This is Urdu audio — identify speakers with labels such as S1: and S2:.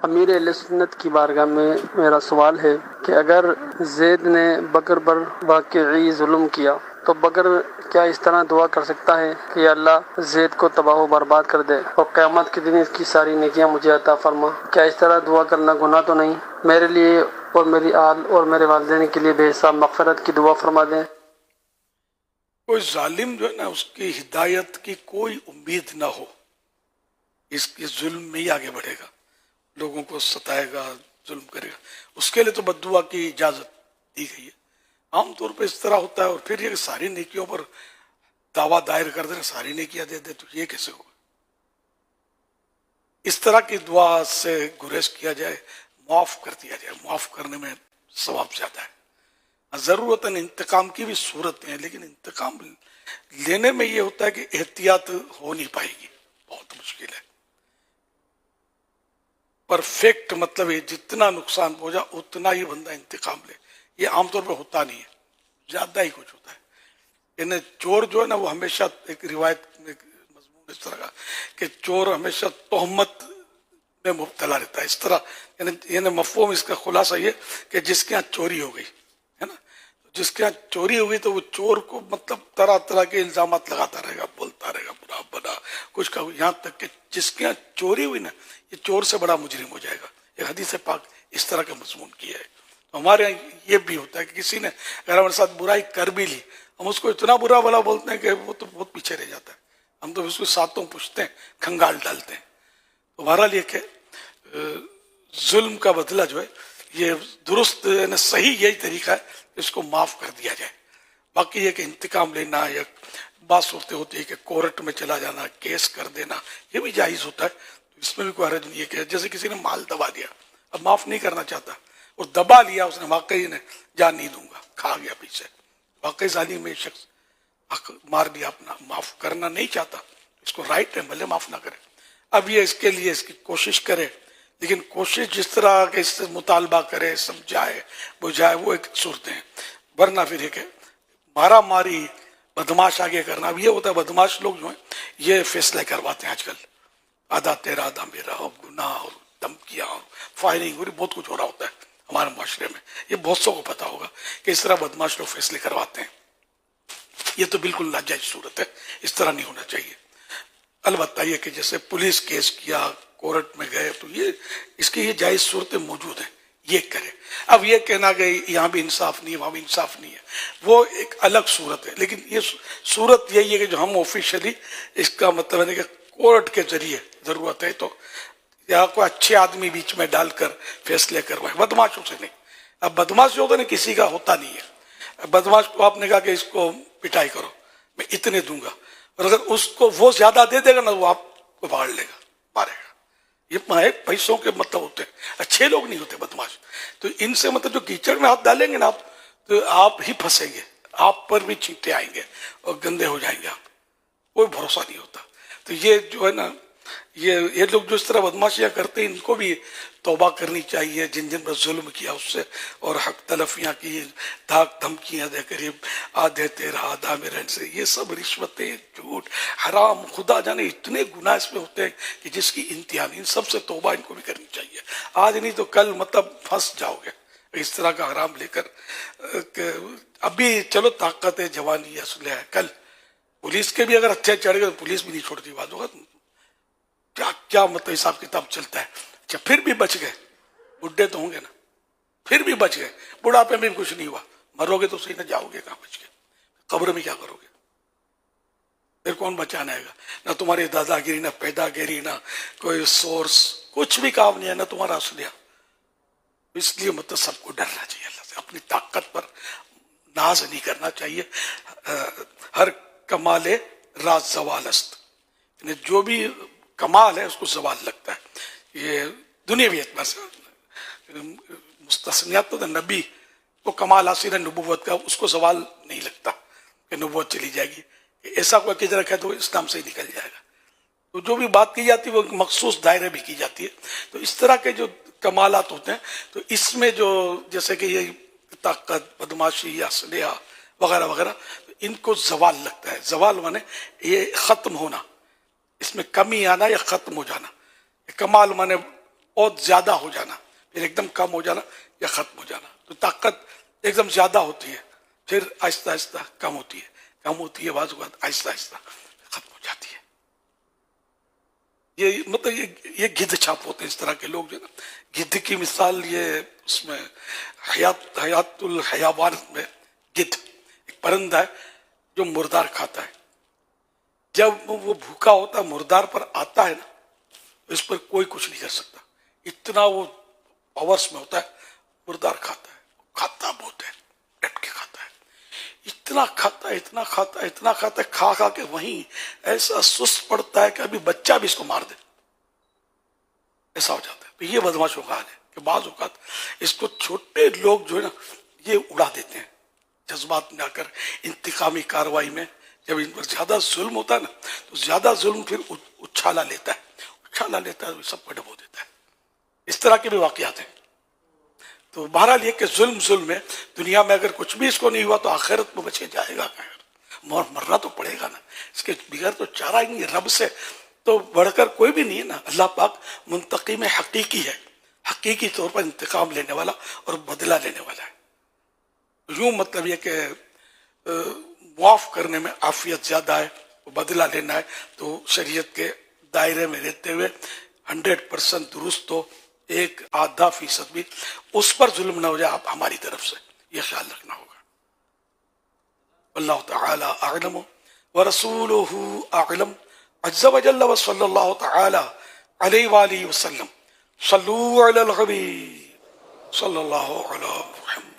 S1: امیر اہل سنت کی بارگاہ میں میرا سوال ہے کہ اگر زید نے بکر پر واقعی ظلم کیا تو بکر کیا اس طرح دعا کر سکتا ہے کہ یا اللہ زید کو تباہ و برباد کر دے اور قیامت کے دن اس کی ساری نیکیاں مجھے عطا فرما؟ کیا اس طرح دعا کرنا گناہ تو نہیں؟ میرے لیے اور میری آل اور میرے والدین کے لیے بے حساب مغفرت کی دعا فرما دیں۔
S2: کوئی ظالم جو ہے نا، اس کی ہدایت کی کوئی امید نہ ہو، اس کے ظلم میں ہی آگے بڑھے گا، لوگوں کو ستائے گا، ظلم کرے گا، اس کے لیے تو بد دعا کی اجازت دی گئی ہے۔ عام طور پہ اس طرح ہوتا ہے، اور پھر یہ کہ ساری نیکیوں پر دعویٰ دائر کر دینا، ساری نیکیاں دے دے، تو یہ کیسے ہوگا؟ اس طرح کی دعا سے گریز کیا جائے، معاف کر دیا جائے، معاف کرنے میں ثواب زیادہ ہے۔ ضرورتاً انتقام کی بھی صورتیں ہیں، لیکن انتقام لینے میں یہ ہوتا ہے کہ احتیاط ہو نہیں پائے گی، بہت مشکل ہے۔ پرفیکٹ مطلب ہے جتنا نقصان پہنچا اتنا ہی بندہ انتقام لے، یہ عام طور پہ ہوتا نہیں ہے، زیادہ ہی کچھ ہوتا ہے۔ یعنی چور جو ہے نا، وہ ہمیشہ ایک روایت میں مضمون اس طرح کا کہ چور ہمیشہ تہمت میں مبتلا رہتا ہے، اس طرح یعنی مفہوم اس کا خلاصہ یہ کہ جس کے ہاں چوری ہو گئی ہے نا، جس کے ہاں چوری ہوئی تو وہ چور کو مطلب طرح طرح کے الزامات لگاتا رہے گا، بولتا رہے گا برا بنا کچھ کا، یہاں تک کہ جس کے ہاں چوری ہوئی نا، یہ چور سے بڑا مجرم ہو جائے گا۔ یہ حدیث پاک اس طرح کا مضمون کیا ہے۔ تو ہمارے یہاں یہ بھی ہوتا ہے کہ کسی نے اگر ہمارے ساتھ برائی کر بھی لی، ہم اس کو اتنا برا بلا بولتے ہیں کہ وہ تو بہت پیچھے رہ جاتا ہے، ہم تو اس کو ساتوں پوچھتے ہیں، کھنگال ڈالتے ہیں۔ تو بہرحال یہ کہ ظلم کا بدلہ جو ہے یہ درست یعنی صحیح یہی طریقہ ہے کہ اس کو معاف کر دیا جائے۔ باقی یہ کہ انتقام لینا یا بات صورتیں ہوتی ہے کہ کورٹ میں چلا جانا، کیس کر دینا، یہ بھی جائز ہوتا ہے، تو اس میں بھی کوئی حرج نہیں ہے کہ جیسے کسی نے مال دبا دیا، اب معاف نہیں کرنا چاہتا، اور دبا لیا اس نے، واقعی نے جان نہیں دوں گا، کھا گیا پیچھے، واقعی ظالم میں شخص حق مار دیا اپنا، معاف کرنا نہیں چاہتا، اس کو رائٹ ہے بھلے معاف نہ کرے۔ اب یہ اس کے لیے اس کی کوشش کرے، لیکن کوشش جس طرح کہ اس سے مطالبہ کرے، سمجھائے بجھائے، وہ ایک صورتیں ہیں، ورنہ پھر یہ کہ مارا ماری بدماش آگے کرنا۔ اب یہ ہوتا ہے بدماش لوگ جو ہیں یہ فیصلے کرواتے ہیں آج کل، آدھا تیرا آدھا میرا، اور گناہ اور دھمکیاں اور فائرنگ اور بہت کچھ ہو رہا ہوتا ہے ہمارے معاشرے میں۔ یہ بہت سو کو پتا ہوگا کہ اس طرح بدماش لوگ فیصلے کرواتے ہیں۔ یہ تو بالکل ناجائز صورت ہے، اس طرح نہیں ہونا چاہیے۔ البتہ یہ کہ جیسے پولیس کیس کیا، کورٹ میں گئے، تو یہ اس کی یہ جائز صورتیں موجود ہیں، یہ کرے۔ اب یہ کہنا کہ یہاں بھی انصاف نہیں ہے، وہاں بھی انصاف نہیں ہے، وہ ایک الگ صورت ہے۔ لیکن یہ صورت یہی ہے کہ جو ہم آفیشلی اس کا مطلب ہے کہ کورٹ کے ذریعے ضرورت ہے تو یا کوئی اچھے آدمی بیچ میں ڈال کر فیصلے کروائے، بدماشوں سے نہیں۔ اب بدماش جو ہوتا ہے نا، کسی کا ہوتا نہیں ہے۔ بدماش کو آپ نے کہا کہ اس کو پٹائی کرو، میں اتنے دوں گا، اور اگر اس کو وہ زیادہ دے دے گا نا، وہ آپ کو پکڑ لے گا، مارے گا۔ یہ پیسوں کے مطلب ہوتے ہیں، اچھے لوگ نہیں ہوتے بدماش۔ تو ان سے مطلب جو کیچڑ میں ہاتھ ڈالیں گے نا آپ، تو آپ ہی پھنسیں گے، آپ پر بھی چینٹے آئیں گے اور گندے ہو جائیں گے آپ، کوئی بھروسہ نہیں ہوتا۔ تو یہ جو ہے نا، یہ لوگ جو اس طرح بدماشیاں کرتے ہیں، ان کو بھی توبہ کرنی چاہیے، جن جن پر ظلم کیا اس سے، اور حق تلفیاں کی، دھاک دھمکیاں دے قریب آدھے تیرا آدھا میرے سے، یہ سب رشوتیں، جھوٹ، حرام، خدا جانے اتنے گناہ اس میں ہوتے ہیں کہ جس کی انتہا نہیں۔ ان سب سے توبہ ان کو بھی کرنی چاہیے، آج نہیں تو کل مطلب پھنس جاؤ گے اس طرح کا حرام لے کر۔ ابھی چلو طاقت ہے، جوانی ہے، اسلحہ ہے، کل پولیس کے بھی اگر اچھے چڑھ گئے تو پولیس بھی نہیں چھوڑتی، بات ہوگا کیا کیا مطلب حساب کتاب چلتا ہے۔ اچھا پھر بھی بچ گئے، بڈھے تو ہوں گے نا، پھر بھی بچ گئے، بڑھاپے میں بھی کچھ نہیں ہوا، مرو گے تو صحیح نہ، جاؤ گے کہاں بچ گئے، قبر میں کیا کرو گے؟ پھر کون بچانا ہے گا؟ نہ تمہاری دادا گیری، نہ پیدا گیری، نہ کوئی سورس، کچھ بھی کام نہیں ہے، نہ تمہارا اسلحہ۔ اس لیے مطلب سب کو ڈرنا چاہیے اللہ سے، اپنی طاقت پر ناز نہیں کرنا چاہیے۔ ہر کمال راز زوال است، یعنی جو بھی کمال ہے اس کو زوال لگتا ہے۔ یہ دنیاوی اعتبار سے مستثنیات تو نبی کو کمال حاصل ہے نبوت کا، اس کو زوال نہیں لگتا کہ نبوت چلی جائے گی، ایسا کوئی عقیدہ رکھا ہے تو اسلام سے ہی نکل جائے گا۔ تو جو بھی بات کی جاتی ہے وہ مخصوص دائرے بھی کی جاتی ہے۔ تو اس طرح کے جو کمالات ہوتے ہیں، تو اس میں جو جیسے کہ یہ طاقت، بدماشی یا اسلحہ وغیرہ وغیرہ، ان کو زوال لگتا ہے۔ زوال مانے یہ ختم ہونا، اس میں کمی آنا یا ختم ہو جانا۔ کمال مانے بہت زیادہ ہو جانا، پھر ایک دم کم ہو جانا یا ختم ہو جانا. تو طاقت ایک دم زیادہ ہوتی ہے، پھر آہستہ آہستہ کم ہوتی ہے، بعض اوقات آہستہ آہستہ ختم ہو جاتی ہے. یہ مطلب یہ گدھ چھاپ ہوتے ہیں اس طرح کے لوگ جو ہے نا. گدھ کی مثال یہ اس میں حیات الحیوان میں گدھ ایک پرندہ ہے جو مردار کھاتا ہے. جب وہ بھوکا ہوتا ہے مردار پر آتا ہے نا، اس پر کوئی کچھ نہیں کر سکتا، اتنا وہ پاورس میں ہوتا ہے. مردار کھاتا بہت ہے، ڈٹ کے کھاتا ہے، اتنا کھاتا ہے، کھا کے وہیں ایسا سست پڑتا ہے کہ ابھی بچہ بھی اس کو مار دے، ایسا ہو جاتا ہے. تو یہ بدماشوں کا حال ہے کہ بعض اوقات اس کو چھوٹے لوگ جو ہے نا یہ اڑا دیتے ہیں جذبات میں آ کر انتقامی کاروائی میں. جب ان پر زیادہ ظلم ہوتا ہے نا تو زیادہ ظلم پھر اچھالا لیتا ہے، سب کو ڈبو دیتا ہے. اس طرح کے بھی واقعات ہیں. تو بہرحال یہ کہ ظلم ہے. دنیا میں اگر کچھ بھی اس کو نہیں ہوا تو آخرت میں بچے جائے گا، مرنا تو پڑے گا نا. اس کے بغیر تو چارہ ہی نہیں، رب سے تو بڑھ کر کوئی بھی نہیں ہے نا. اللہ پاک منتقم حقیقی ہے، حقیقی طور پر انتقام لینے والا اور بدلہ لینے والا ہے. یوں مطلب یہ کہ معاف کرنے میں عافیت زیادہ ہے، بدلہ لینا ہے تو شریعت کے دائرے میں رہتے ہوئے 100% درست ہو، 1-آدھا% بھی اس پر ظلم نہ ہو جائے ہماری طرف سے، یہ خیال رکھنا ہوگا. اللہ تعالی اعلم ورسولہ اعلم. عز وجل وصلی اللہ تعالی علیہ وآلہ وسلم. صلو علی الحبیب صلی اللہ علی محمد.